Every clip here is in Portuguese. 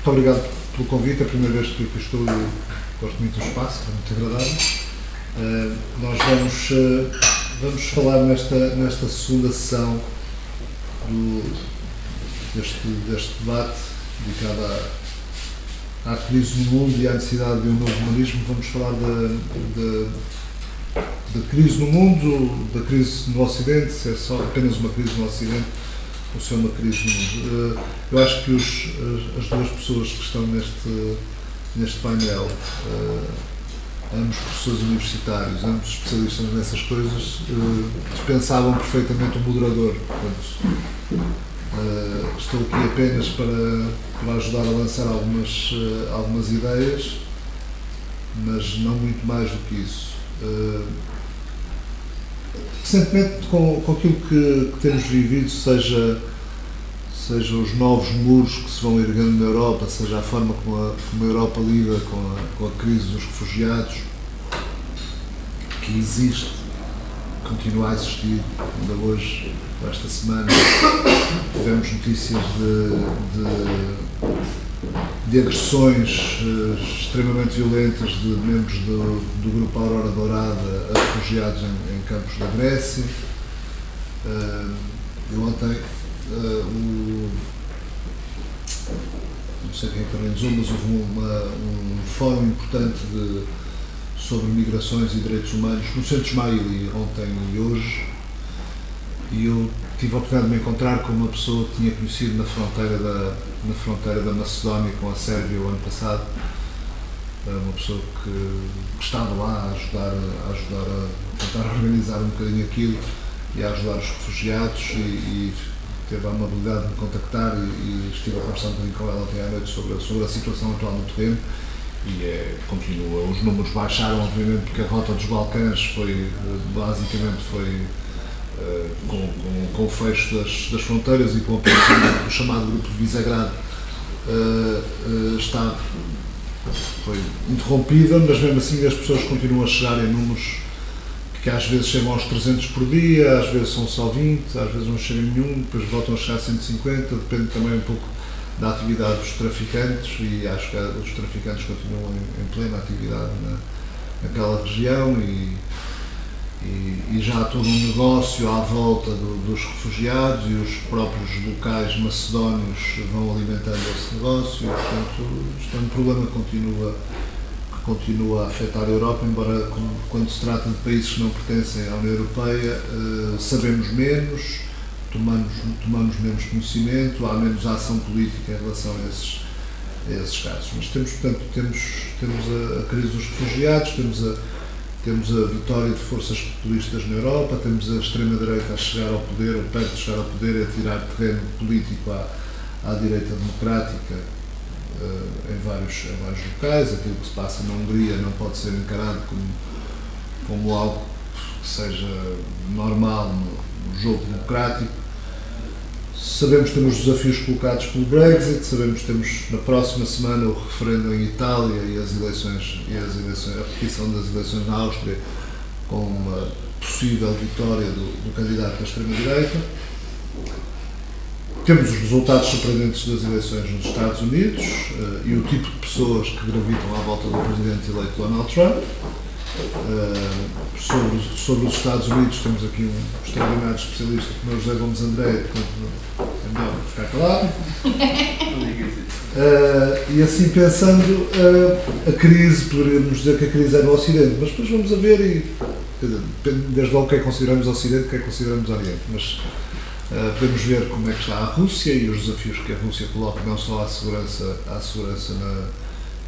muito obrigado pelo convite, é a primeira vez que estou e gosto muito do espaço, é muito agradável. Nós vamos falar nesta segunda sessão deste debate dedicado à crise no mundo e à necessidade de um novo humanismo. Vamos falar da crise no mundo, da crise no Ocidente, se é só apenas uma crise no Ocidente ou se é uma crise no mundo. Eu acho que as duas pessoas que estão neste painel, ambos professores universitários, ambos especialistas nessas coisas, dispensavam perfeitamente o moderador. Portanto, estou aqui apenas para ajudar a lançar algumas ideias, mas não muito mais do que isso. Recentemente, com aquilo que temos vivido, seja os novos muros que se vão erguendo na Europa, seja a forma como a Europa lida com a crise dos refugiados, que existe, continua a existir. Ainda hoje, esta semana, tivemos notícias de agressões extremamente violentas de membros do grupo Aurora Dourada a refugiados em campos da Grécia. Eu ontem, não sei quem organizou, mas houve um fórum importante sobre migrações e direitos humanos no Centro Ismaili, ontem e hoje, e eu tive a oportunidade de me encontrar com uma pessoa que tinha conhecido na fronteira da Macedónia com a Sérvia o ano passado, uma pessoa que estava lá a ajudar a tentar organizar um bocadinho aquilo e a ajudar os refugiados, e teve a amabilidade de me contactar e estive a conversar um bocadinho com ela ontem à noite sobre a situação atual no terreno, e continua. Os números baixaram, obviamente, porque a rota dos Balcãs foi com o fecho das fronteiras e com a aprovação do chamado Grupo de Visegrado, foi interrompida, mas mesmo assim as pessoas continuam a chegar em números que às vezes chegam aos 300 por dia, às vezes são só 20, às vezes não chegam nenhum, depois voltam a chegar a 150, depende também um pouco da atividade dos traficantes, e acho que os traficantes continuam em plena atividade naquela região, e já há todo um negócio à volta dos refugiados, e os próprios locais macedónios vão alimentando esse negócio, e portanto isto é um problema que continua a afetar a Europa, embora quando se trata de países que não pertencem à União Europeia, sabemos menos, tomamos menos conhecimento, há menos ação política em relação a esses casos. Mas temos a crise dos refugiados, temos a vitória de forças populistas na Europa, temos a extrema-direita a chegar ao poder, ou perto de chegar ao poder, e a tirar terreno político à direita democrática em vários locais. Aquilo que se passa na Hungria não pode ser encarado como algo que seja normal no jogo democrático. Sabemos que temos os desafios colocados pelo Brexit, sabemos que temos na próxima semana o referendo em Itália e a repetição das eleições na Áustria, com uma possível vitória do candidato da extrema-direita. Temos os resultados surpreendentes das eleições nos Estados Unidos e o tipo de pessoas que gravitam à volta do presidente eleito Donald Trump. Sobre os Estados Unidos temos aqui um extraordinário especialista como é o José Gomes André, portanto é melhor ficar calado. E assim pensando, a crise, poderíamos dizer que a crise é no Ocidente, mas depois vamos a ver, depende desde logo o que é que consideramos Ocidente e o que é que consideramos Oriente, mas podemos ver como é que está a Rússia e os desafios que a Rússia coloca não só à segurança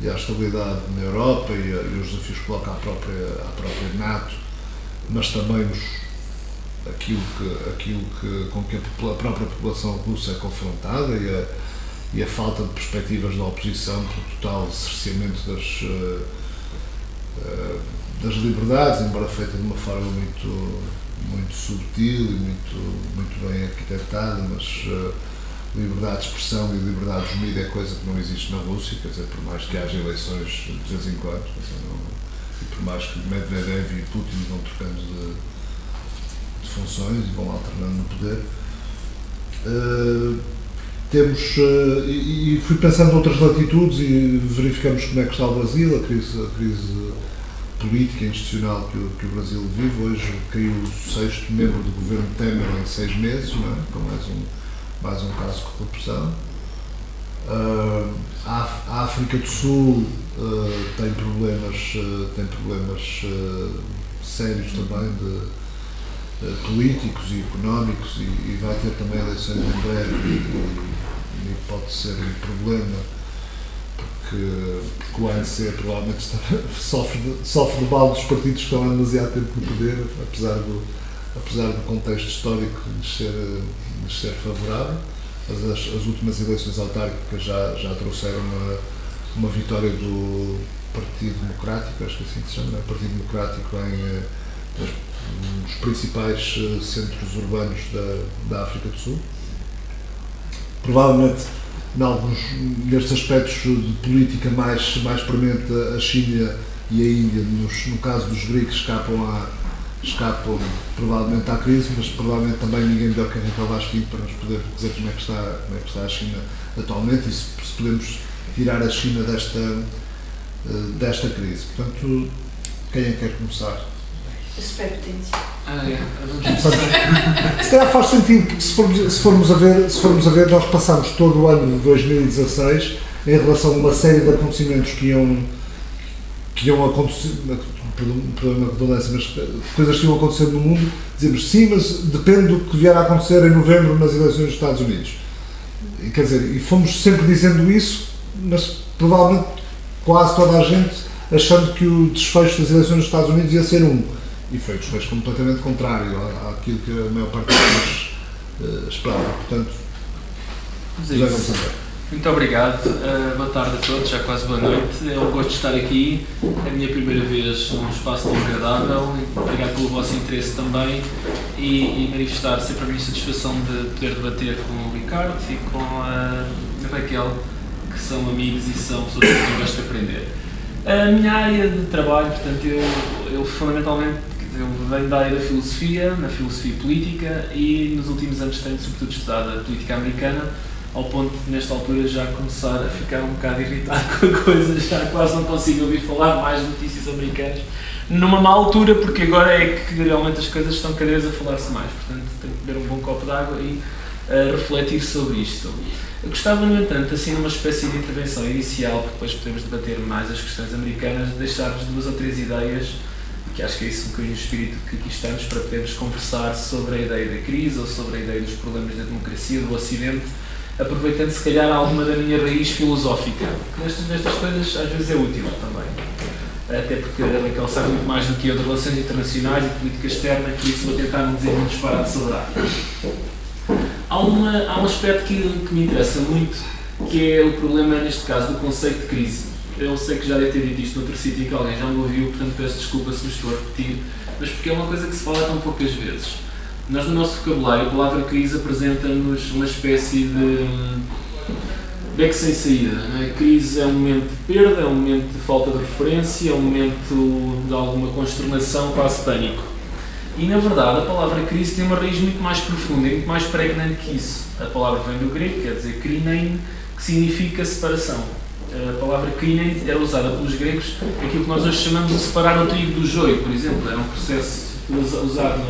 e à estabilidade na Europa, e os desafios que coloca à própria NATO, mas também aquilo com que a própria população russa é confrontada, e a falta de perspectivas da oposição pelo total cerceamento das liberdades, embora feita de uma forma muito subtil e muito bem arquitetada, mas liberdade de expressão e liberdade de mídia é coisa que não existe na Rússia, quer dizer, por mais que haja eleições de vez em quando, e por mais que Medvedev e Putin vão trocando de funções e vão alternando no poder, temos, e fui pensando noutras latitudes e verificamos como é que está o Brasil, a crise política e institucional que o Brasil vive. Hoje caiu o 6º membro do governo Temer em 6 meses, não é? Com mais um caso de corrupção. A África do Sul tem problemas sérios também políticos e económicos e vai ter também eleições em breve e pode ser um problema porque o ANC provavelmente sofre do mal dos partidos que estão há demasiado tempo no poder, apesar do contexto histórico lhes ser favorável. As últimas eleições autárquicas já trouxeram uma vitória do Partido Democrático, acho que assim se chama, Partido Democrático nos principais centros urbanos da África do Sul. Provavelmente, em alguns destes aspectos de política mais premente, a China e a Índia, no caso dos BRICS, escapam provavelmente à crise, mas provavelmente também ninguém melhor que Henrique Alvaz-Filho para nos poder dizer como é que está a China atualmente e se podemos tirar a China desta crise. Portanto, quem é que quer começar? Espero que Se calhar faz sentido, porque se formos a ver, nós passamos todo o ano de 2016 em relação a uma série de acontecimentos que iam acontecer, problema de redundância, mas coisas que iam acontecer no mundo, dizemos sim, mas depende do que vier a acontecer em novembro nas eleições dos Estados Unidos. Quer dizer, e fomos sempre dizendo isso, mas provavelmente quase toda a gente achando que o desfecho das eleições dos Estados Unidos ia ser e foi um desfecho completamente contrário àquilo que a maior parte das pessoas esperava. Portanto, já vamos saber. Muito obrigado, boa tarde a todos, já quase boa noite. É um gosto de estar aqui, é a minha primeira vez num espaço tão agradável. Obrigado pelo vosso interesse também e manifestar sempre a minha satisfação de poder debater com o Ricardo e com a Raquel, que são amigos e são pessoas que eu gosto de aprender. A minha área de trabalho, portanto, eu fundamentalmente venho da área da filosofia, na filosofia política, e nos últimos anos tenho sobretudo estudado a política americana, ao ponto de, nesta altura, já começar a ficar um bocado irritado com a coisa, já quase não consigo ouvir falar mais de notícias americanas, numa má altura, porque agora é que realmente as coisas estão cada vez a falar-se mais, portanto tenho que beber um bom copo de água e refletir sobre isto. Eu gostava, no entanto, assim numa espécie de intervenção inicial, porque depois podemos debater mais as questões americanas, de deixar-vos 2 ou 3 ideias, que acho que é isso um bocadinho o espírito que aqui estamos, para podermos conversar sobre a ideia da crise ou sobre a ideia dos problemas da democracia do Ocidente, aproveitando se calhar alguma da minha raiz filosófica, que nestas coisas às vezes é útil também. Até porque a Raquel sabe muito mais do que eu de relações internacionais e política externa, por isso vou tentar não dizer muito disparate sobre a área. Há um aspecto que me interessa muito, que é o problema, neste caso, do conceito de crise. Eu sei que já deve ter dito isto noutro sítio em que alguém já me ouviu, portanto peço desculpa se me estou a repetir, mas porque é uma coisa que se fala tão poucas vezes. Nós, no nosso vocabulário, a palavra crise apresenta-nos uma espécie de beco sem saída. Não é? Crise é um momento de perda, é um momento de falta de referência, é um momento de alguma consternação, quase pânico. E, na verdade, a palavra crise tem uma raiz muito mais profunda e muito mais pregnante que isso. A palavra vem do grego, quer dizer krinein, que significa separação. A palavra krinein era usada pelos gregos, aquilo que nós hoje chamamos de separar o trigo do joio, por exemplo. Era um processo usado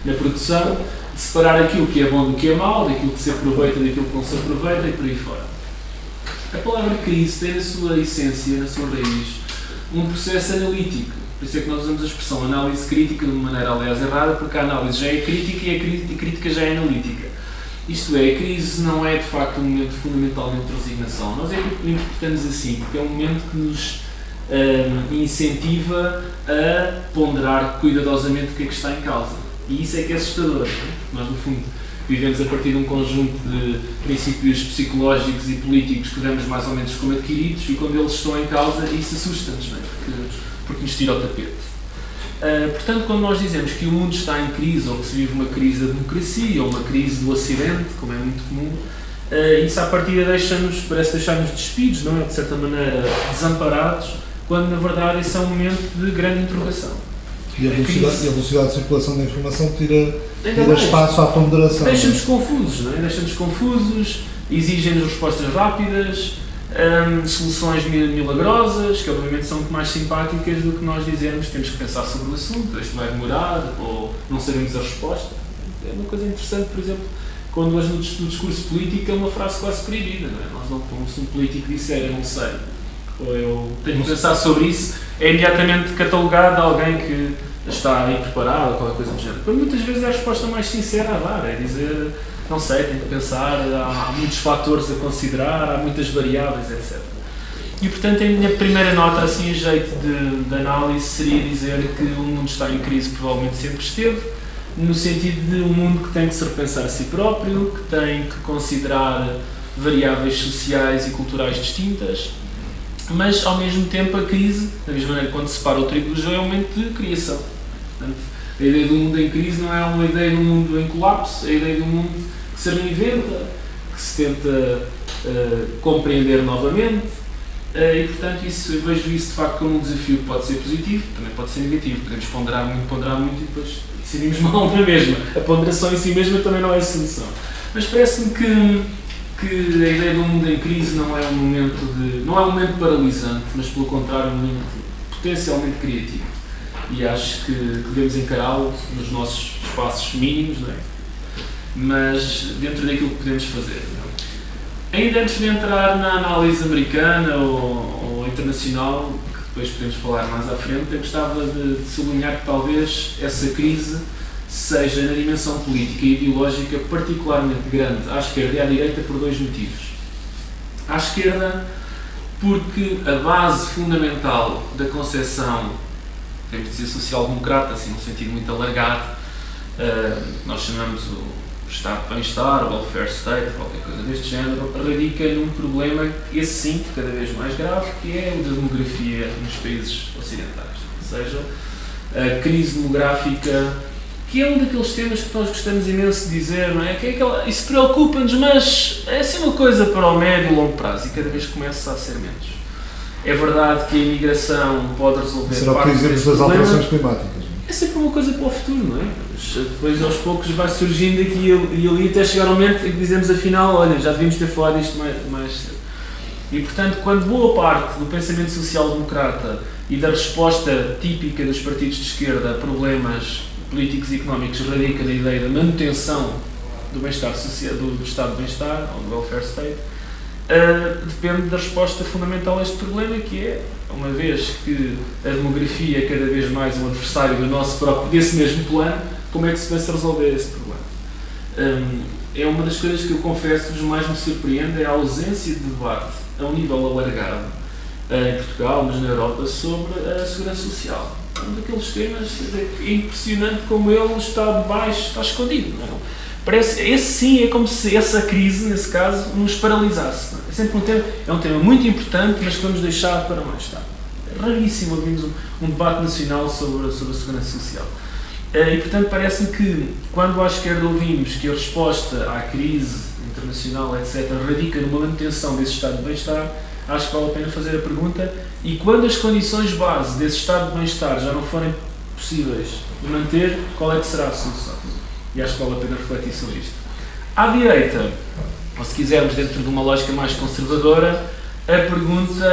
na produção, de separar aquilo que é bom do que é mau, daquilo que se aproveita daquilo que não se aproveita e por aí fora. A palavra crise tem na sua essência, na sua raiz, um processo analítico. Por isso é que nós usamos a expressão análise crítica de uma maneira, aliás, errada, porque a análise já é crítica e a crítica já é analítica. Isto é, a crise não é de facto um momento fundamentalmente de resignação. Nós é que interpretamos assim, porque é um momento que nos incentiva a ponderar cuidadosamente o que é que está em causa. E isso é que é assustador, não é? Nós, no fundo, vivemos a partir de um conjunto de princípios psicológicos e políticos que damos mais ou menos como adquiridos, e quando eles estão em causa, isso assusta-nos, não é? Porque nos tira o tapete. Portanto, quando nós dizemos que o mundo está em crise, ou que se vive uma crise da democracia, ou uma crise do Ocidente, como é muito comum, isso à partida parece deixar-nos despidos, não é? De certa maneira, desamparados, quando na verdade esse é um momento de grande interrogação. E a velocidade de circulação da informação tira espaço à ponderação. Deixa-nos confusos, não é? Deixa-nos confusos exigem-nos respostas rápidas, soluções milagrosas, que obviamente são muito mais simpáticas do que nós dizermos temos que pensar sobre o assunto, isto vai demorar, ou não sabemos a resposta. É uma coisa interessante, por exemplo, quando hoje no discurso político é uma frase quase proibida, não é? Nós não, como se um político disser eu não sei, ou eu tenho que pensar sobre isso, é imediatamente catalogado a alguém que está impreparado ou qualquer coisa do género. Mas muitas vezes é a resposta mais sincera a dar, é dizer não sei, tenho que pensar, há muitos fatores a considerar, há muitas variáveis, etc. E portanto a minha primeira nota, assim a jeito de análise, seria dizer que o mundo está em crise, provavelmente sempre esteve, no sentido de um mundo que tem que se repensar a si próprio, que tem que considerar variáveis sociais e culturais distintas, mas ao mesmo tempo a crise, da mesma maneira que quando se separa o trigo do joio, é um momento de criação. Portanto, a ideia do mundo em crise não é uma ideia de um mundo em colapso, é a ideia de um mundo que se reinventa, que se tenta compreender novamente, e portanto eu vejo isso de facto como um desafio que pode ser positivo, também pode ser negativo, podemos ponderar muito e depois decidimos mal na mesma. A ponderação em si mesma também não é a solução. Mas parece-me que a ideia do mundo em crise não é um momento paralisante, mas pelo contrário um momento potencialmente criativo. E acho que devemos encará-lo nos nossos espaços mínimos, não é? Mas dentro daquilo que podemos fazer. Não é? Ainda antes de entrar na análise americana ou internacional, que depois podemos falar mais à frente, eu gostava de sublinhar que talvez essa crise seja na dimensão política e ideológica particularmente grande à esquerda e à direita por dois motivos. À esquerda, porque a base fundamental da concepção, temos de dizer social-democrata, assim num sentido muito alargado, nós chamamos o Estado de Bem-Estar, o Welfare State, qualquer coisa deste género, radica num problema, esse sim, cada vez mais grave, que é o da demografia nos países ocidentais. Ou seja, a crise demográfica, que é um daqueles temas que nós gostamos imenso de dizer, não é? Que é aquela, isso preocupa-nos, mas é assim uma coisa para o médio e longo prazo, e cada vez começa a ser menos. É verdade que a imigração pode resolver será parte desse das alterações climáticas. É sempre uma coisa para o futuro, não é? Mas depois aos poucos vai surgindo aqui e ali até chegar ao momento em que dizemos afinal, olha, já devíamos ter falado disto mais cedo. E portanto, quando boa parte do pensamento social-democrata e da resposta típica dos partidos de esquerda a problemas políticos e económicos radica na ideia da manutenção do bem-estar social, do estado de bem-estar, ou do welfare state, depende da resposta fundamental a este problema, que é, uma vez que a demografia é cada vez mais um adversário do nosso próprio, desse mesmo plano, como é que se vai resolver esse problema? É uma das coisas que eu confesso-vos mais me surpreende, é a ausência de debate a um nível alargado em Portugal, mas na Europa, sobre a segurança social. É um daqueles temas, é impressionante como ele está debaixo, está escondido. Não é? Parece, esse sim é como se essa crise, nesse caso, nos paralisasse. Não é? É sempre um tema muito importante, mas que vamos deixar para mais tarde. É raríssimo ouvirmos um debate nacional sobre a segurança social. E, portanto, parece-me que, quando à esquerda ouvimos que a resposta à crise internacional, etc., radica numa manutenção desse estado de bem-estar, acho que vale a pena fazer a pergunta, e quando as condições base desse estado de bem-estar já não forem possíveis de manter, qual é que será a solução? E acho que vale a pena refletir sobre isto. À direita, ou se quisermos dentro de uma lógica mais conservadora, a pergunta,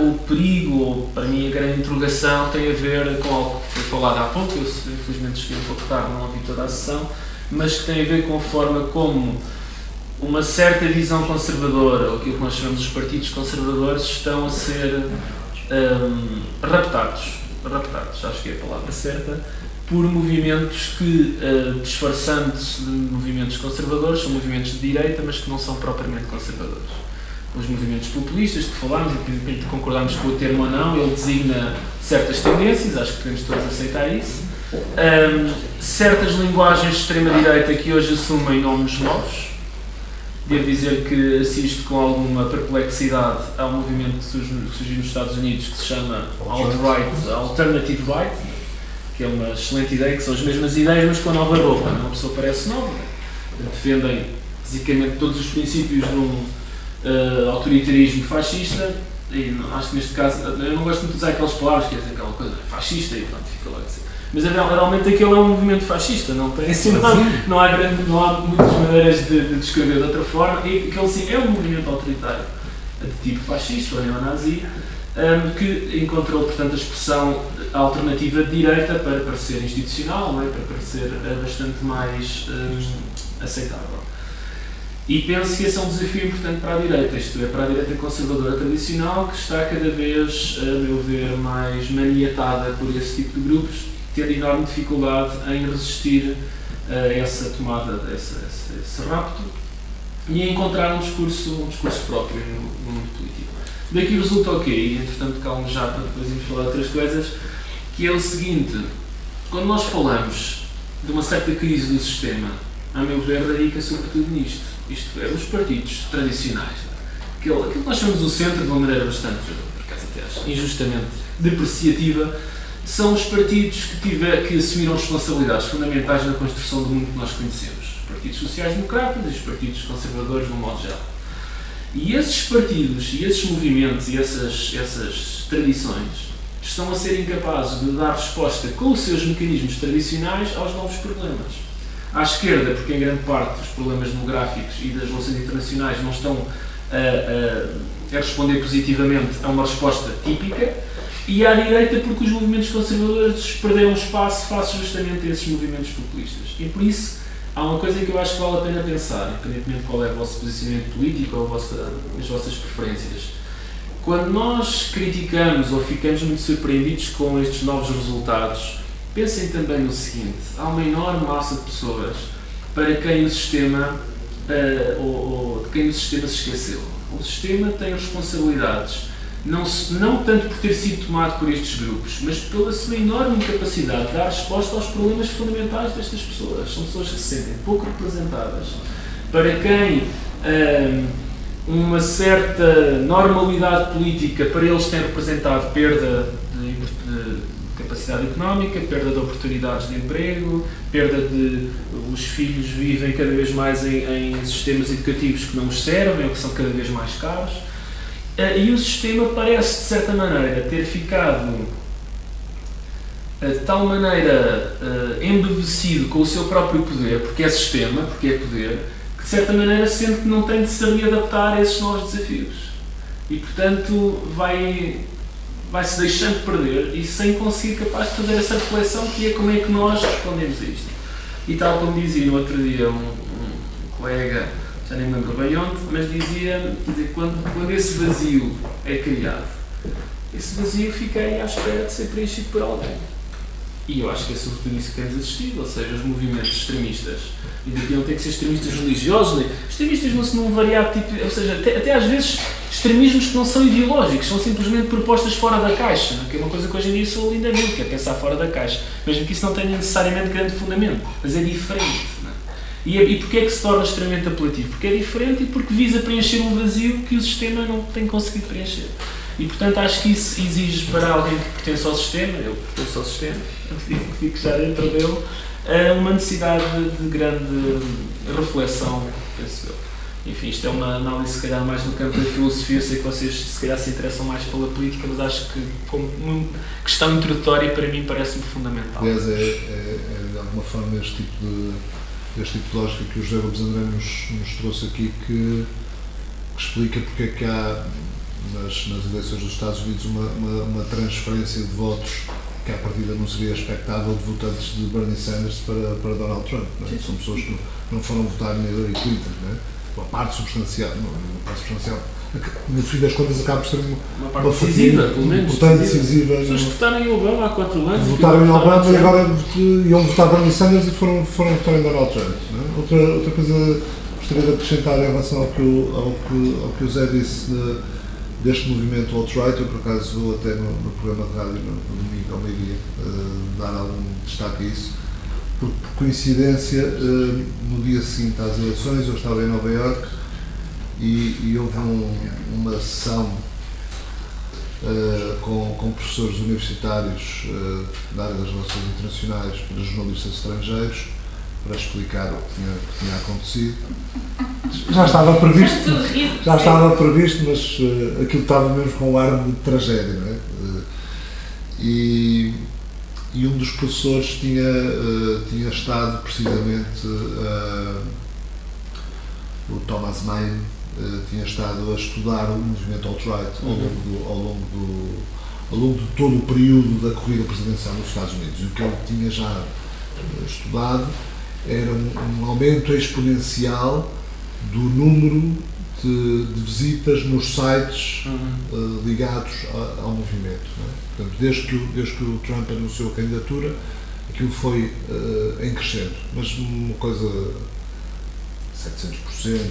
o perigo, ou para mim a grande interrogação, tem a ver com algo que foi falado há pouco, eu infelizmente cheguei um pouco tarde, não ouvi toda a sessão, mas que tem a ver com a forma como uma certa visão conservadora, ou aquilo que nós chamamos de partidos conservadores, estão a ser raptados, acho que é a palavra certa, por movimentos que, disfarçando-se de movimentos conservadores, são movimentos de direita, mas que não são propriamente conservadores. Os movimentos populistas que falámos, e que concordámos com o termo ou não, ele designa certas tendências, acho que podemos todos aceitar isso. Certas linguagens de extrema-direita que hoje assumem nomes novos. Devo dizer que assisto com alguma perplexidade a um movimento que surgiu nos Estados Unidos que se chama Alt-Right, Alternative Right, que é uma excelente ideia, que são as mesmas ideias, mas com a nova roupa. Uma pessoa parece nova, defendem basicamente todos os princípios de um autoritarismo fascista, e acho que neste caso, eu não gosto muito de usar aquelas palavras, que é aquela coisa fascista, e pronto, fica lá assim. Mas realmente aquele é um movimento fascista, não tem assim, não há muitas maneiras de descrever de outra forma, e aquele sim é um movimento autoritário, de tipo fascista ou neonazi, que encontrou, portanto, a expressão alternativa de direita para parecer institucional, não é? Para parecer bastante mais aceitável. E penso que esse é um desafio importante para a direita, isto é, para a direita conservadora tradicional, que está cada vez, a meu ver, mais maniatada por esse tipo de grupos, tendo enorme dificuldade em resistir a essa tomada, esse rapto, e a encontrar um discurso próprio no mundo político. Daqui resulta o quê? E, entretanto, calmo já para depois irmos falar de outras coisas, que é o seguinte: quando nós falamos de uma certa crise do sistema, a meu ver, radica sobretudo nisto. Isto é, os partidos tradicionais, aquilo que nós chamamos o centro de uma maneira bastante, por acaso até acho, injustamente depreciativa, são os partidos que assumiram responsabilidades fundamentais na construção do mundo que nós conhecemos. Os partidos sociais-democratas e os partidos conservadores, no modo geral. E esses partidos, e esses movimentos, e essas tradições estão a ser incapazes de dar resposta com os seus mecanismos tradicionais aos novos problemas. À esquerda, porque em grande parte os problemas demográficos e das relações internacionais não estão a responder positivamente a uma resposta típica, e à direita, porque os movimentos conservadores perderam espaço face justamente a esses movimentos populistas. E por isso, há uma coisa que eu acho que vale a pena pensar, independentemente de qual é o vosso posicionamento político ou as vossas preferências. Quando nós criticamos ou ficamos muito surpreendidos com estes novos resultados, pensem também no seguinte: há uma enorme massa de pessoas para quem o sistema, ou de quem o sistema se esqueceu. O sistema tem responsabilidades, não tanto por ter sido tomado por estes grupos, mas pela sua enorme incapacidade de dar resposta aos problemas fundamentais destas pessoas. São pessoas que se sentem pouco representadas, para quem uma certa normalidade política para eles tem representado perda de capacidade económica, perda de oportunidades de emprego, perda de... os filhos vivem cada vez mais em sistemas educativos que não os servem ou que são cada vez mais caros, e o sistema parece, de certa maneira, ter ficado de tal maneira embevecido com o seu próprio poder, porque é sistema, porque é poder, que de certa maneira sente que não tem de se readaptar a esses novos desafios. E, portanto, vai-se deixando perder e sem conseguir capaz de fazer essa reflexão, que é como é que nós respondemos a isto. E tal como dizia no outro dia um colega, já nem me lembro bem onde, mas dizia quando esse vazio é criado, esse vazio fica aí à espera de ser preenchido por alguém. E eu acho que é sobretudo isso que temos assistido, ou seja, os movimentos extremistas. E daqui não tem que ser extremistas religiosos, nem extremistas num variado tipo, ou seja, até às vezes extremismos que não são ideológicos, são simplesmente propostas fora da caixa, que é uma coisa que hoje em dia sou lindamente, que é pensar fora da caixa, mesmo que isso não tenha necessariamente grande fundamento, mas é diferente. Não é? E porquê é que se torna extremamente apelativo? Porque é diferente e porque visa preencher um vazio que o sistema não tem conseguido preencher. E, portanto, acho que isso exige para alguém que pertence ao sistema, eu pertenço ao sistema, fico já dentro dele, uma necessidade de grande reflexão, penso eu. Enfim, isto é uma análise, se calhar, mais no campo da filosofia. Eu sei que vocês, se calhar, se interessam mais pela política, mas acho que, como uma questão introdutória, para mim, parece-me fundamental. Aliás, de alguma forma, este tipo de lógica que o José Gomes André nos trouxe aqui, que explica porque é que há nas eleições dos Estados Unidos uma transferência de votos que à partida não seria expectável de votantes de Bernie Sanders para Donald Trump. Não é? São pessoas que não foram votar em Hillary Clinton, não é? Uma parte substancial, no fim das contas acaba por ser uma parte decisiva, pelo menos. Decisiva. As pessoas que votaram em Obama há 4 anos. Votaram em Obama e agora iam votar Bernie Sanders e foram votar em Donald Trump. Não é? Outra coisa gostaria de acrescentar em relação ao que o Zé disse deste movimento alt-right. Eu, por acaso, vou até no programa de rádio no domingo ao meio-dia dar algum destaque a isso. Por coincidência, no dia seguinte às eleições, eu estava em Nova Iorque e houve uma sessão com professores universitários da área das relações internacionais para jornalistas estrangeiros para explicar o que tinha acontecido. Já estava previsto, mas aquilo estava mesmo com um ar de tragédia, não é? e um dos professores tinha estado precisamente, o Thomas Main, tinha estado a estudar o movimento alt-right ao longo de todo o período da corrida presidencial nos Estados Unidos. E o que ele tinha já estudado era um aumento exponencial do número de visitas nos sites ligados ao movimento. Não é? Portanto, desde que o Trump anunciou a candidatura, aquilo foi em crescendo, mas uma coisa 700%,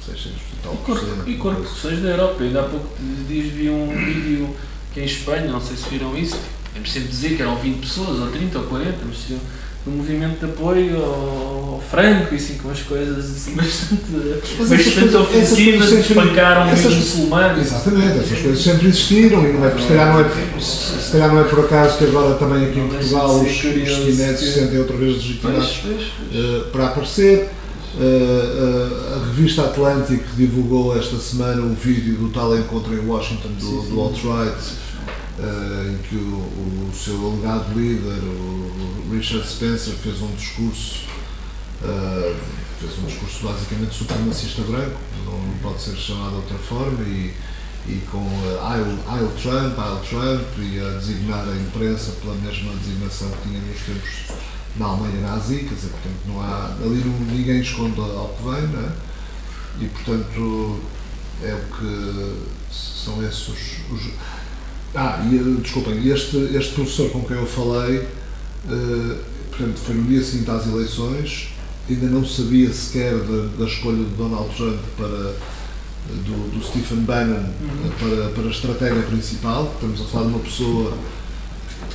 600% e tal por cento. E corporações da Europa. Ainda há pouco dias vi um vídeo que é em Espanha, não sei se viram isso, temos sempre de dizer que eram 20 pessoas, ou 30 ou 40, mas seriam um movimento de apoio ao Franco e assim, com as coisas assim bastante ofensivas, espancaram os muçulmanos. Exatamente, essas coisas sempre existiram e se calhar não é por acaso que agora também aqui em Portugal os chineses se sentem outra vez legitimados para aparecer. A revista Atlantic divulgou esta semana o vídeo do tal encontro em Washington do alt-right, em que o seu alegado líder, o Richard Spencer, fez um discurso basicamente supremacista branco, não pode ser chamado de outra forma, e com I'll Trump, e a designar a imprensa pela mesma designação que tinha nos tempos na Alemanha nazi, quer dizer, portanto, não há, ali ninguém esconde ao que vem, não é? E, portanto, é o que são esses desculpem, este professor com quem eu falei, portanto, foi no dia seguinte às eleições, ainda não sabia sequer da escolha de Donald Trump do Stephen Bannon para a estratégia principal. Estamos a falar de uma pessoa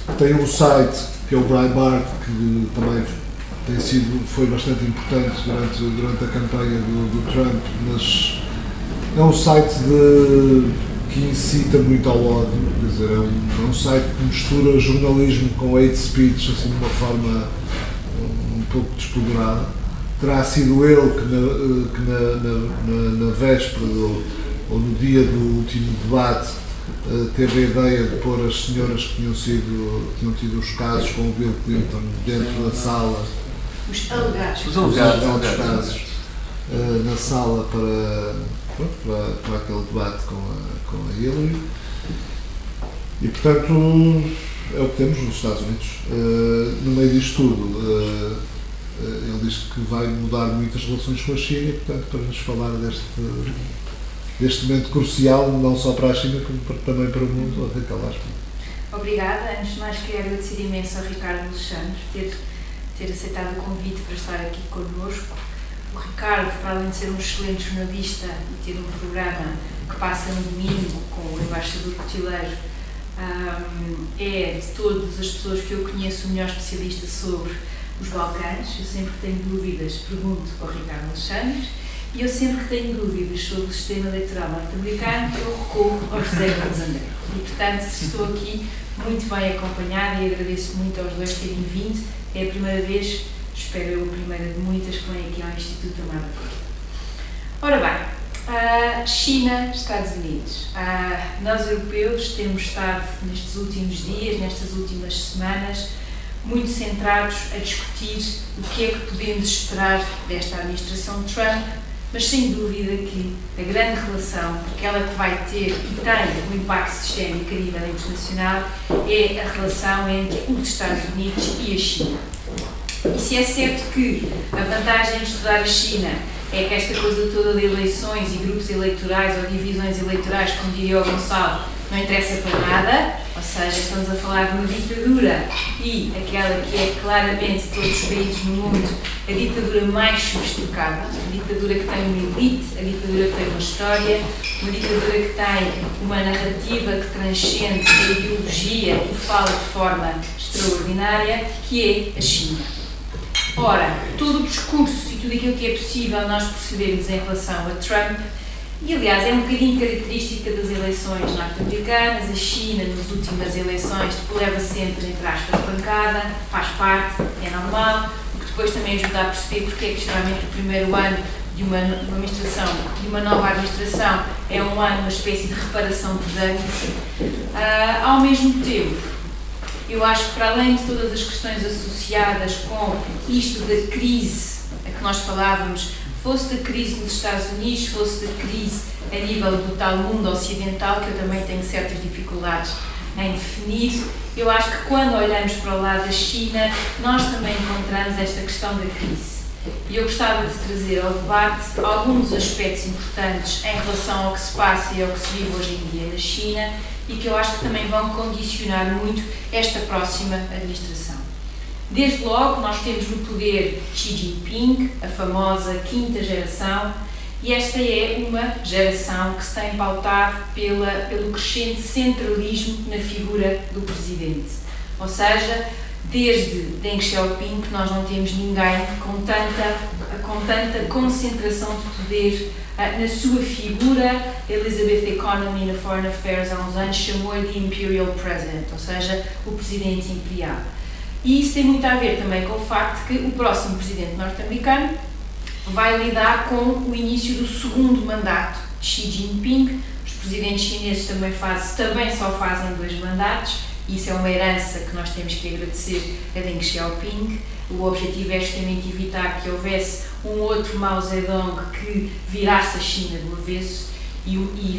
que tem um site que é o Breitbart, que também foi bastante importante durante a campanha do Trump, mas é um site que incita muito ao ódio, quer dizer, é um site que mistura jornalismo com hate speech, assim, de uma forma um pouco despoderada. Terá sido ele que na véspera ou no dia do último debate teve a ideia de pôr as senhoras que tinham tido os casos com o Bill Clinton dentro da sala, os alegados casos, na sala para aquele debate com a Hillary. E, portanto, é o que temos nos Estados Unidos. No meio disto tudo, ele diz que vai mudar muitas relações com a China, e, portanto, para nos falar deste momento crucial, não só para a China, como também para o mundo, a Raquel Aspen. Obrigada. Antes de mais, queria agradecer imenso ao Ricardo Alexandre ter aceitado o convite para estar aqui connosco. O Ricardo, para além de ser um excelente jornalista e ter um programa que passa no domingo com o embaixador Cotileiro, é de todas as pessoas que eu conheço o melhor especialista sobre os Balcãs. Eu sempre que tenho dúvidas pergunto ao Ricardo Alexandre, e eu sempre que tenho dúvidas sobre o sistema eleitoral norte-americano eu recorro ao José Carlos André. E, portanto, estou aqui muito bem acompanhada e agradeço muito aos dois terem vindo. É a primeira vez, espero eu, a primeira de muitas que vem aqui ao Instituto Amado Costa. Ora bem, China, Estados Unidos. Nós europeus temos estado nestes últimos dias, nestas últimas semanas, muito centrados a discutir o que é que podemos esperar desta administração de Trump, mas sem dúvida que a grande relação, aquela que vai ter e tem um impacto sistémico a nível internacional, é a relação entre os Estados Unidos e a China. E se é certo que a vantagem de estudar a China é que esta coisa toda de eleições e grupos eleitorais ou divisões eleitorais, como diria o Gonçalo, não interessa para nada, ou seja, estamos a falar de uma ditadura e aquela que é claramente de todos os países no mundo a ditadura mais sofisticada, a ditadura que tem uma elite, a ditadura que tem uma história, uma ditadura que tem uma narrativa que transcende a ideologia e fala de forma extraordinária, que é a China. Ora, todo o discurso e tudo aquilo que é possível nós percebermos em relação a Trump, e aliás é um bocadinho característica das eleições norte-americanas, a China nas últimas eleições leva sempre, entre aspas, pancada, faz parte, é normal, o que depois também ajuda a perceber porque é que geralmente o primeiro ano de uma administração, de uma nova administração, é um ano, uma espécie de reparação de danos. Ao mesmo tempo, eu acho que para além de todas as questões associadas com isto da crise a que nós falávamos, fosse da crise nos Estados Unidos, fosse da crise a nível do tal mundo ocidental, que eu também tenho certas dificuldades em definir, eu acho que quando olhamos para o lado da China, nós também encontramos esta questão da crise. E eu gostava de trazer ao debate alguns aspectos importantes em relação ao que se passa e ao que se vive hoje em dia na China e que eu acho que também vão condicionar muito esta próxima administração. Desde logo, nós temos no poder Xi Jinping, a famosa quinta geração, e esta é uma geração que se tem pautado pelo crescente centralismo na figura do presidente. Ou seja, desde Deng Xiaoping que nós não temos ninguém com tanta concentração de poder na sua figura. Elizabeth Economy na Foreign Affairs há uns anos chamou-lhe de Imperial President, ou seja, o presidente imperial. E isso tem muito a ver também com o facto de que o próximo presidente norte-americano vai lidar com o início do segundo mandato de Xi Jinping. Os presidentes chineses também só fazem 2 mandatos, e isso é uma herança que nós temos que agradecer a Deng Xiaoping. O objetivo é justamente evitar que houvesse um outro Mao Zedong que virasse a China do avesso, e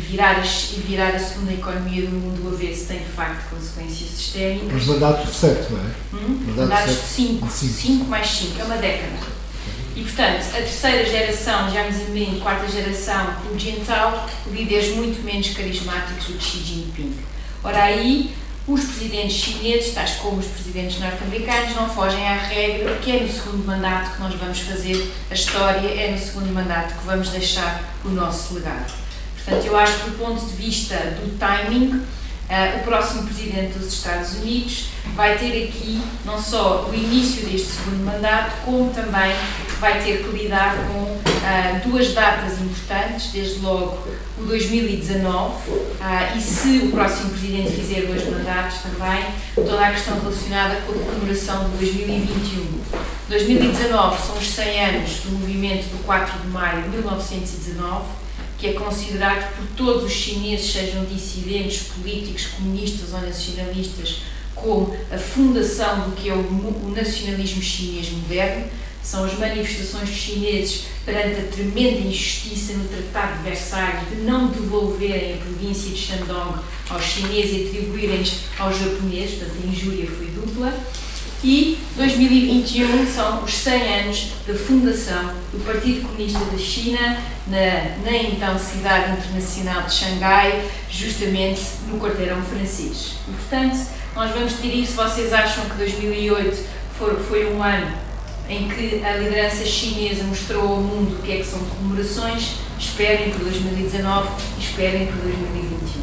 virar a segunda economia do mundo do avesso tem de facto consequências sistémicas. Mas mandato de 7, não é? Mandatos de 5 mais 5, é uma década. E portanto, a terceira geração, já nos emendo, quarta geração, o Jintao, líderes muito menos carismáticos do que Xi Jinping. Ora aí, os presidentes chineses, tais como os presidentes norte-americanos, não fogem à regra, que é no segundo mandato que nós vamos fazer a história, é no segundo mandato que vamos deixar o nosso legado. Portanto, eu acho que do ponto de vista do timing, o próximo presidente dos Estados Unidos vai ter aqui não só o início deste segundo mandato, como também vai ter que lidar com 2 datas importantes, desde logo o 2019, e se o próximo presidente fizer 2 mandatos também, toda a questão relacionada com a comemoração de 2021. 2019 são os 100 anos do movimento do 4 de maio de 1919, que é considerado por todos os chineses, sejam dissidentes, políticos, comunistas ou nacionalistas, como a fundação do que é o nacionalismo chinês moderno. São as manifestações dos chineses perante a tremenda injustiça no Tratado de Versalhes de não devolverem a província de Shandong aos chineses e atribuírem-nos aos japoneses, portanto a injúria foi dupla. E 2021 são os 100 anos da fundação do Partido Comunista da China na então cidade internacional de Xangai, justamente no quarteirão francês. E portanto, nós vamos ter isso. Vocês acham que 2008 foi um ano em que a liderança chinesa mostrou ao mundo o que é que são comemorações? Esperem por 2019 e esperem por 2021.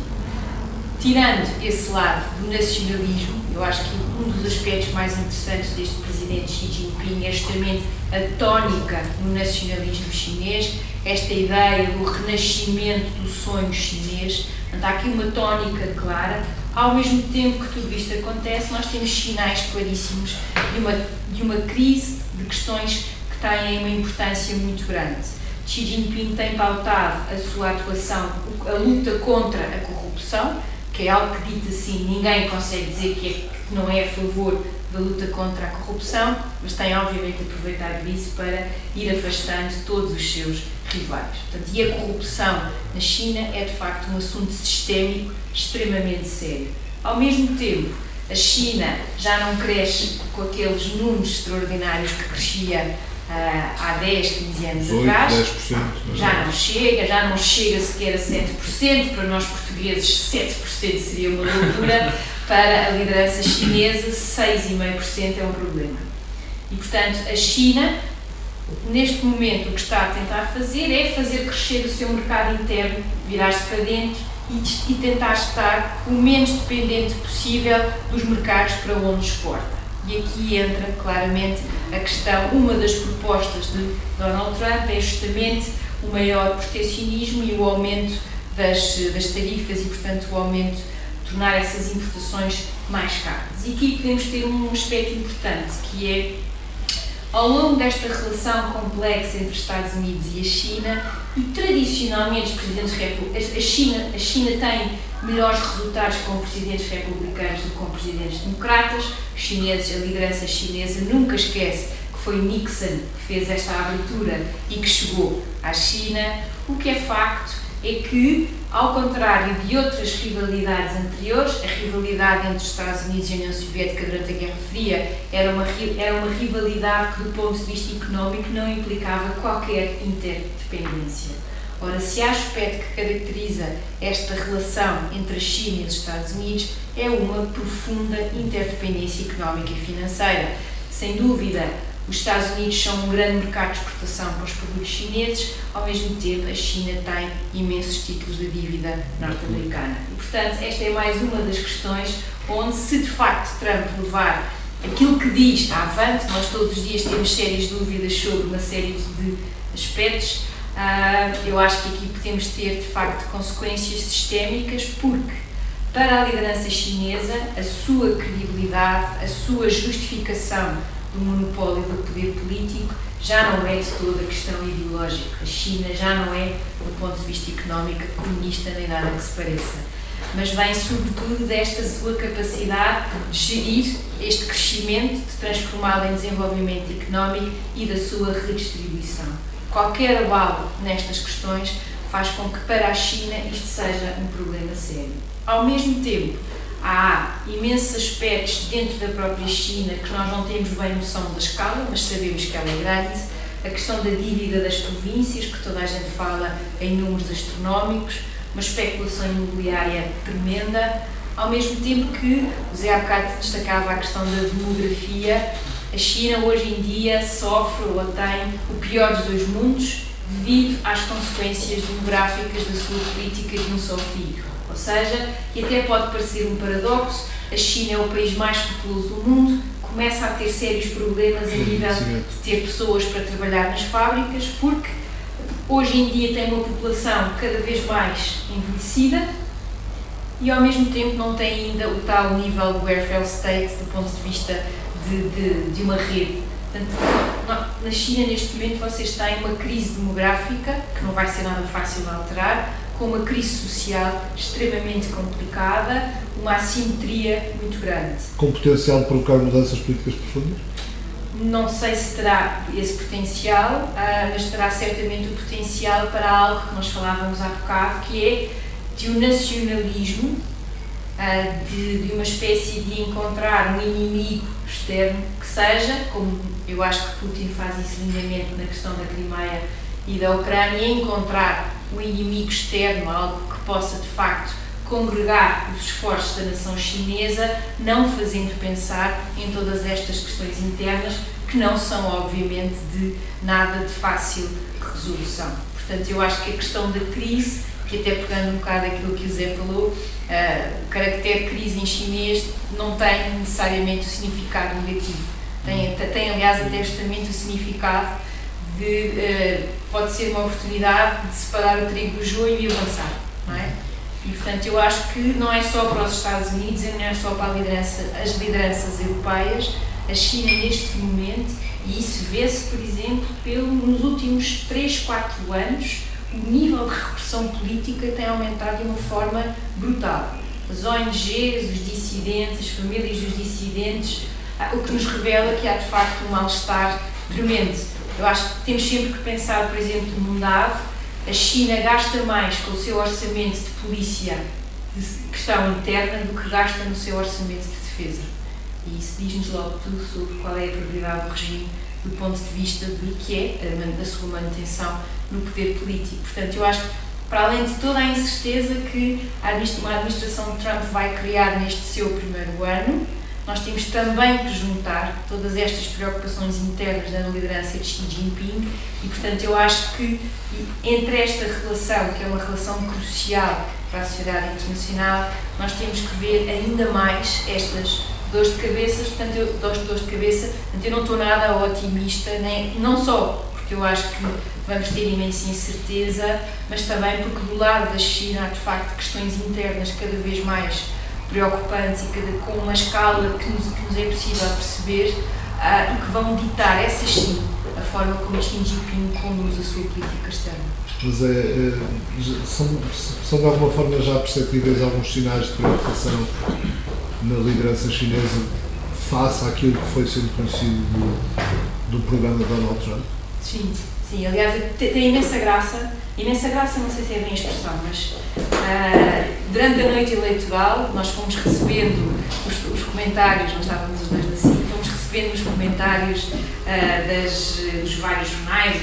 Tirando esse lado do nacionalismo, eu acho que um dos aspectos mais interessantes deste presidente Xi Jinping é justamente a tónica no nacionalismo chinês, esta ideia do renascimento do sonho chinês. Portanto, há aqui uma tónica clara. Ao mesmo tempo que tudo isto acontece, nós temos sinais claríssimos de uma crise de questões que têm uma importância muito grande. Xi Jinping tem pautado a sua atuação, a luta contra a corrupção, que é algo que, dito assim, ninguém consegue dizer que não é a favor da luta contra a corrupção, mas tem obviamente aproveitado isso para ir afastando todos os seus rivais. Portanto, e a corrupção na China é de facto um assunto sistémico extremamente sério. Ao mesmo tempo, a China já não cresce com aqueles números extraordinários que crescia há 10, 15 anos 8, atrás. 10%. Já não chega sequer a 7%, para nós portugueses 7% seria uma loucura, para a liderança chinesa 6,5% é um problema. E portanto a China, neste momento, o que está a tentar fazer é fazer crescer o seu mercado interno, virar-se para dentro e tentar estar o menos dependente possível dos mercados para onde exporta. E aqui entra claramente a questão, uma das propostas de Donald Trump é justamente o maior proteccionismo e o aumento das tarifas e, portanto, o aumento de tornar essas importações mais caras. E aqui podemos ter um aspecto importante, que é, ao longo desta relação complexa entre os Estados Unidos e a China, e tradicionalmente os presidentes da República, a China tem melhores resultados com presidentes republicanos do que com presidentes democratas. Os chineses, a liderança chinesa nunca esquece que foi Nixon que fez esta abertura e que chegou à China. O que é facto é que, ao contrário de outras rivalidades anteriores, a rivalidade entre os Estados Unidos e a União Soviética durante a Guerra Fria era uma rivalidade que, do ponto de vista económico, não implicava qualquer interdependência. Ora, se há aspecto que caracteriza esta relação entre a China e os Estados Unidos, é uma profunda interdependência económica e financeira. Sem dúvida, os Estados Unidos são um grande mercado de exportação para os produtos chineses, ao mesmo tempo a China tem imensos títulos de dívida norte-americana. E, portanto, esta é mais uma das questões onde, se de facto Trump levar aquilo que diz avante, nós todos os dias temos sérias dúvidas sobre uma série de aspectos, eu acho que aqui podemos ter de facto consequências sistémicas, porque para a liderança chinesa a sua credibilidade, a sua justificação do monopólio do poder político já não é de toda questão ideológica. A China já não é, do ponto de vista económico, comunista nem nada que se pareça, mas vem sobretudo desta sua capacidade de gerir este crescimento, de transformá-lo em desenvolvimento económico e da sua redistribuição. Qualquer abalo nestas questões faz com que para a China isto seja um problema sério. Ao mesmo tempo, há imensos aspectos dentro da própria China que nós não temos bem noção da escala, mas sabemos que ela é grande. A questão da dívida das províncias, que toda a gente fala em números astronómicos, uma especulação imobiliária tremenda, ao mesmo tempo que o Zé há bocado destacava a questão da demografia. A China hoje em dia sofre ou tem o pior dos dois mundos devido às consequências demográficas da sua política de um só filho. Ou seja, e até pode parecer um paradoxo, a China é o país mais populoso do mundo, começa a ter sérios problemas a nível de ter pessoas para trabalhar nas fábricas, porque hoje em dia tem uma população cada vez mais envelhecida e ao mesmo tempo não tem ainda o tal nível do welfare state do ponto de vista de uma rede. Portanto, na China neste momento vocês têm uma crise demográfica que não vai ser nada fácil de alterar, com uma crise social extremamente complicada, uma assimetria muito grande. Com potencial de provocar mudanças políticas profundas? Não sei se terá esse potencial, mas terá certamente o potencial para algo que nós falávamos há bocado, que é de um nacionalismo, de uma espécie de encontrar um inimigo externo que seja, como eu acho que Putin faz isso lindamente na questão da Crimeia e da Ucrânia, encontrar um inimigo externo, algo que possa de facto congregar os esforços da nação chinesa, não fazendo pensar em todas estas questões internas que não são obviamente de nada de fácil resolução. Portanto, eu acho que a questão da crise, que até pegando um bocado aquilo que o Zé falou, o caractere crise em chinês não tem necessariamente o significado negativo. Tem aliás até justamente o significado de pode ser uma oportunidade de separar o trigo do joio e avançar, não é? E portanto eu acho que não é só para os Estados Unidos, não é só para as lideranças europeias, a China neste momento, e isso vê-se por exemplo nos últimos 3-4 anos, o nível de repressão política tem aumentado de uma forma brutal. As ONGs, os dissidentes, as famílias dos dissidentes, o que nos revela que há de facto um mal-estar tremendo. Eu acho que temos sempre que pensar, por exemplo, num dado, a China gasta mais com o seu orçamento de polícia de questão interna do que gasta no seu orçamento de defesa. E isso diz-nos logo tudo sobre qual é a prioridade do regime do ponto de vista de que é da sua manutenção no poder político. Portanto, eu acho que, para além de toda a incerteza que uma administração de Trump vai criar neste seu primeiro ano, nós temos também que juntar todas estas preocupações internas da liderança de Xi Jinping e, portanto, eu acho que entre esta relação, que é uma relação crucial para a sociedade internacional, nós temos que ver ainda mais estas dores de cabeça. Portanto, eu não estou nada otimista, não só porque eu acho que vamos ter imensa incerteza, mas também porque do lado da China há de facto questões internas cada vez mais preocupantes e com uma escala que nos é possível perceber e que vão ditar, essas sim, a forma como Xi Jinping conduz a sua política externa. Mas são de alguma forma já perceptíveis alguns sinais de preocupação na liderança chinesa face àquilo que foi sendo conhecido do programa de Donald Trump? Sim, sim. Aliás, tem imensa graça, não sei se é bem a expressão, mas durante a noite eleitoral nós fomos recebendo os comentários, nós estávamos os dois na CIC, fomos recebendo os comentários dos vários jornais,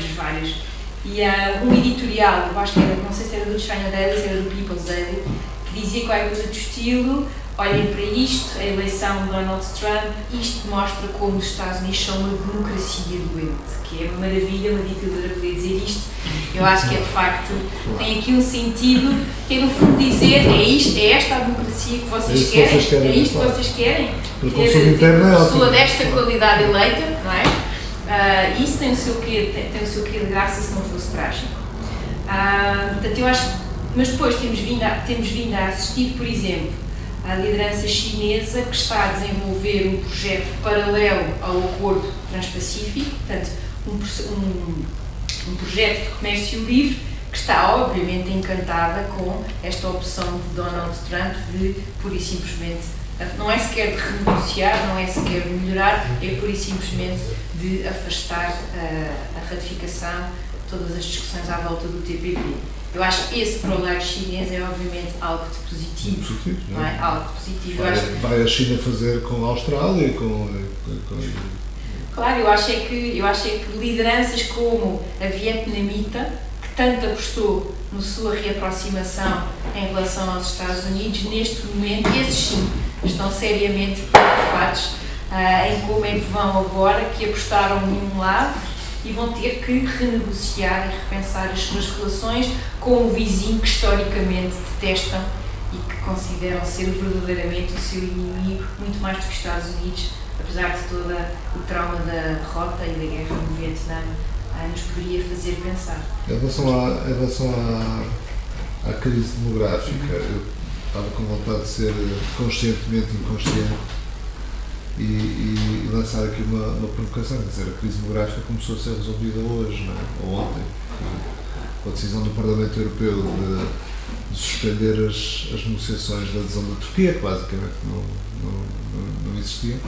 e um editorial, eu acho que era, não sei se era do China Daily, se era do People's Daily, que dizia qualquer coisa do estilo: olhem para isto, a eleição de Donald Trump, isto mostra como os Estados Unidos são uma democracia doente, que é uma maravilha, uma ditadura poder dizer isto. Eu acho que é de facto, tem aqui um sentido, que é no fundo dizer, é esta a democracia que vocês querem, é isto que vocês querem, ter uma pessoa desta qualidade eleita, não é? Isso tem o seu quê de graça se não fosse trágico. Portanto, eu acho, mas depois temos vindo a assistir, por exemplo, à liderança chinesa que está a desenvolver um projeto paralelo ao Acordo Transpacífico, portanto, um projeto de comércio livre que está obviamente encantada com esta opção de Donald Trump de, pura e simplesmente, não é sequer de renegociar, não é sequer de melhorar, é pura e simplesmente de afastar a ratificação de todas as discussões à volta do TPP. Eu acho que esse para o lado chinês é obviamente algo de positivo, não é? Algo positivo. Vai a China fazer com a Austrália e com... Claro, eu acho que lideranças como a vietnamita, que tanto apostou na sua reaproximação em relação aos Estados Unidos, neste momento, esses sim, estão seriamente preocupados em como é que vão agora, que apostaram num lado e vão ter que renegociar e repensar as suas relações com o vizinho que historicamente detestam e que consideram ser verdadeiramente o seu inimigo, muito mais do que os Estados Unidos, apesar de todo o trauma da derrota e da guerra no Vietnã nos poderia fazer pensar. Em relação à crise demográfica, eu estava com vontade de ser conscientemente inconsciente e lançar aqui uma provocação, quer dizer, a crise demográfica começou a ser resolvida hoje, não é? Ou ontem, com a decisão do Parlamento Europeu de suspender as negociações da adesão da Turquia, que basicamente não existiam.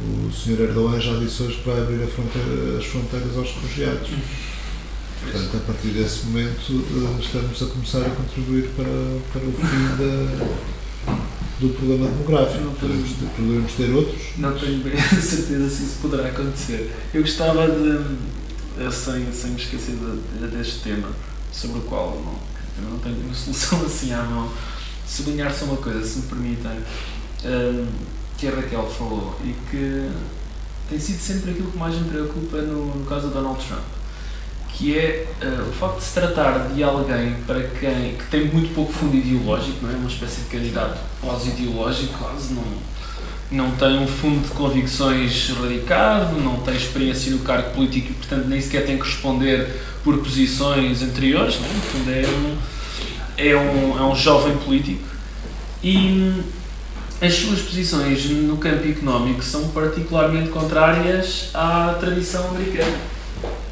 O Sr. Erdogan já disse hoje que vai abrir as fronteiras aos refugiados. Portanto, a partir desse momento, estamos a começar a contribuir para o fim do problema demográfico. Podemos ter outros? Não tenho bem a certeza se isso poderá acontecer. Eu gostava de, sem me esquecer deste tema, sobre o qual não tenho uma solução assim à mão, sublinhar só uma coisa, se me permitem, que a Raquel falou e que tem sido sempre aquilo que mais me preocupa no caso do Donald Trump, que é o facto de se tratar de alguém que tem muito pouco fundo ideológico, não é? Uma espécie de candidato pós-ideológico, quase não tem um fundo de convicções radicado, não tem experiência no cargo político e, portanto, nem sequer tem que responder por posições anteriores, não é? No fundo é um jovem político e as suas posições no campo económico são particularmente contrárias à tradição americana.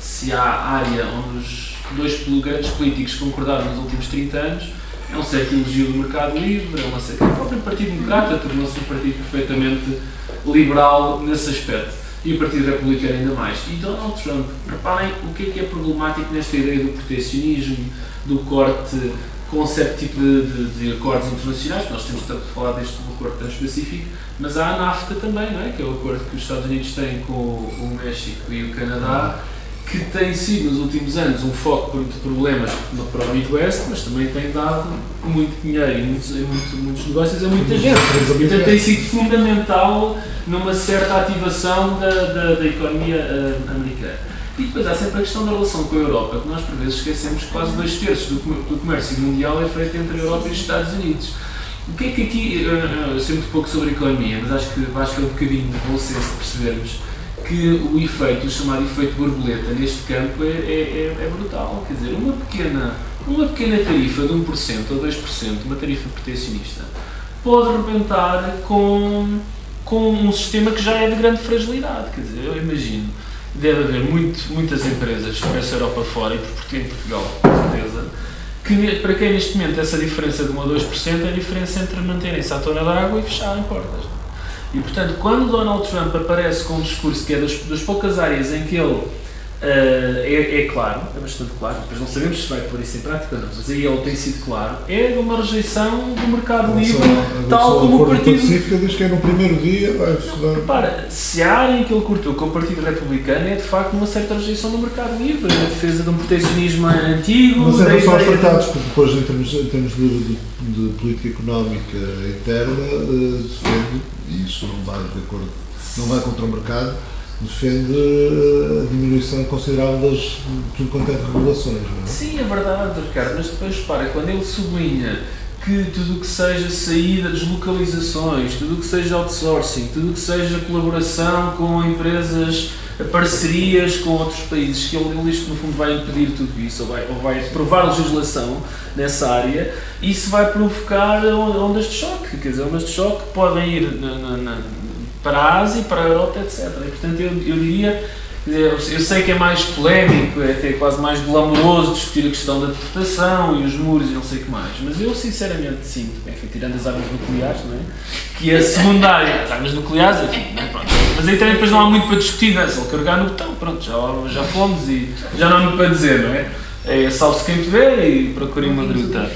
Se há área onde os dois grandes políticos concordaram nos últimos 30 anos, é um certo elogio do mercado livre, é uma certa... O próprio Partido Democrata tornou-se um partido perfeitamente liberal nesse aspecto, e o Partido Republicano ainda mais. E Donald Trump, reparem o que é problemático nesta ideia do proteccionismo, do corte com um certo tipo de acordos internacionais. Nós temos tanto falado deste acordo transpacífico, mas há a NAFTA também, não é? Que é o acordo que os Estados Unidos têm com o México e o Canadá, que tem sido nos últimos anos um foco de problemas para o Midwest, mas também tem dado muito dinheiro e muitos negócios a muita gente. Portanto, tem sido fundamental numa certa ativação da economia americana. E depois há sempre a questão da relação com a Europa, que nós por vezes esquecemos que quase 2/3 do comércio mundial é feito entre a Europa e os Estados Unidos. O que é que aqui, eu sei muito pouco sobre economia, mas acho que é um bocadinho de bom senso percebermos que o chamado efeito borboleta neste campo é brutal. Quer dizer, uma pequena tarifa de 1% ou 2%, uma tarifa proteccionista, pode rebentar com um sistema que já é de grande fragilidade. Quer dizer, eu imagino, deve haver muitas empresas para essa Europa fora e em Portugal, certeza que para quem neste momento essa diferença de 1 a 2% é a diferença entre manterem-se à tona d'água e fecharem portas. E portanto, quando Donald Trump aparece com um discurso que é das poucas áreas em que ele é claro, é bastante claro, mas não sabemos se vai pôr isso em prática ou não, mas aí ele tem sido claro, é de uma rejeição do mercado livre, tal como o Partido Pacífico diz que é no primeiro dia, repara, se a área em que ele cortou com o Partido Republicano é de facto uma certa rejeição do mercado livre, a defesa de um proteccionismo antigo. Mas em relação aos tratados, porque depois em termos de política económica interna, defende, e isso não vai de acordo, não vai contra o mercado, defende a diminuição considerável de tudo quanto é regulações, não é? Sim, é verdade, Ricardo, mas depois repara, quando ele sublinha que tudo o que seja saída, deslocalizações, tudo o que seja outsourcing, tudo o que seja colaboração com empresas, parcerias com outros países, que ele diz que no fundo vai impedir tudo isso, ou vai aprovar legislação nessa área, isso vai provocar ondas de choque, quer dizer, ondas de choque que podem ir para a Ásia, para a Europa, etc. E, portanto, eu diria, eu sei que é mais polémico, é até quase mais glamouroso discutir a questão da deportação e os muros e não sei o que mais, mas eu sinceramente sinto, enfim, tirando as armas nucleares, não é? Que a secundária, as armas nucleares, enfim, não é? Pronto. Mas aí também depois não há muito para discutir, não é? Se ele carregar no botão, pronto, já fomos e já não há muito para dizer, não é? É salve-se quem te vê e procurem uma gruta.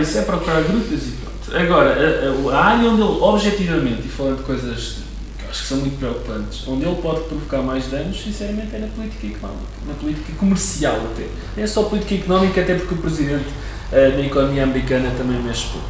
Isso é procurar grutas e pronto. Agora, a área onde ele, objetivamente, e falando de coisas que eu acho que são muito preocupantes, onde ele pode provocar mais danos, sinceramente, é na política económica, na política comercial até. Não é só política económica, até porque o Presidente na economia americana também mexe pouco.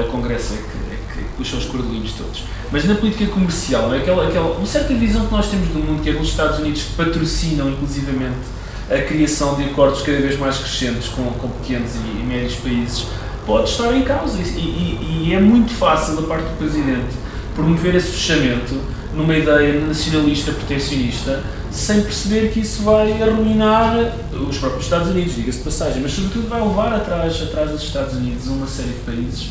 O Congresso é que puxa os cordelinhos todos. Mas na política comercial, é uma certa visão que nós temos do mundo, que é dos Estados Unidos que patrocinam, inclusivamente, a criação de acordos cada vez mais crescentes com pequenos e médios países, pode estar em causa e é muito fácil da parte do Presidente promover esse fechamento numa ideia nacionalista, proteccionista, sem perceber que isso vai arruinar os próprios Estados Unidos, diga-se de passagem, mas sobretudo vai levar atrás dos Estados Unidos uma série de países.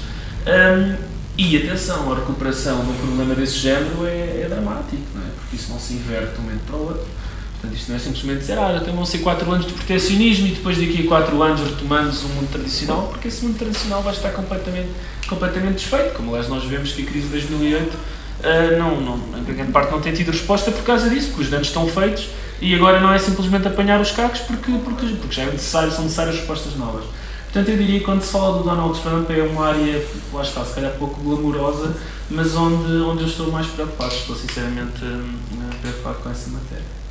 E atenção, a recuperação de um problema desse género é dramático, não é? Porque isso não se inverte de um momento para o outro. Portanto, isto não é simplesmente dizer, vão ser 4 anos de proteccionismo e depois daqui a 4 anos retomamos o mundo tradicional, porque esse mundo tradicional vai estar completamente desfeito, como aliás nós vemos que a crise de 2008 em grande parte não tem tido resposta por causa disso, porque os danos estão feitos e agora não é simplesmente apanhar os cacos porque já são necessárias respostas novas. Portanto, eu diria que quando se fala do Donald Trump é uma área, lá está, se calhar pouco glamourosa, mas onde eu estou mais preocupado, estou sinceramente preocupado com essa matéria.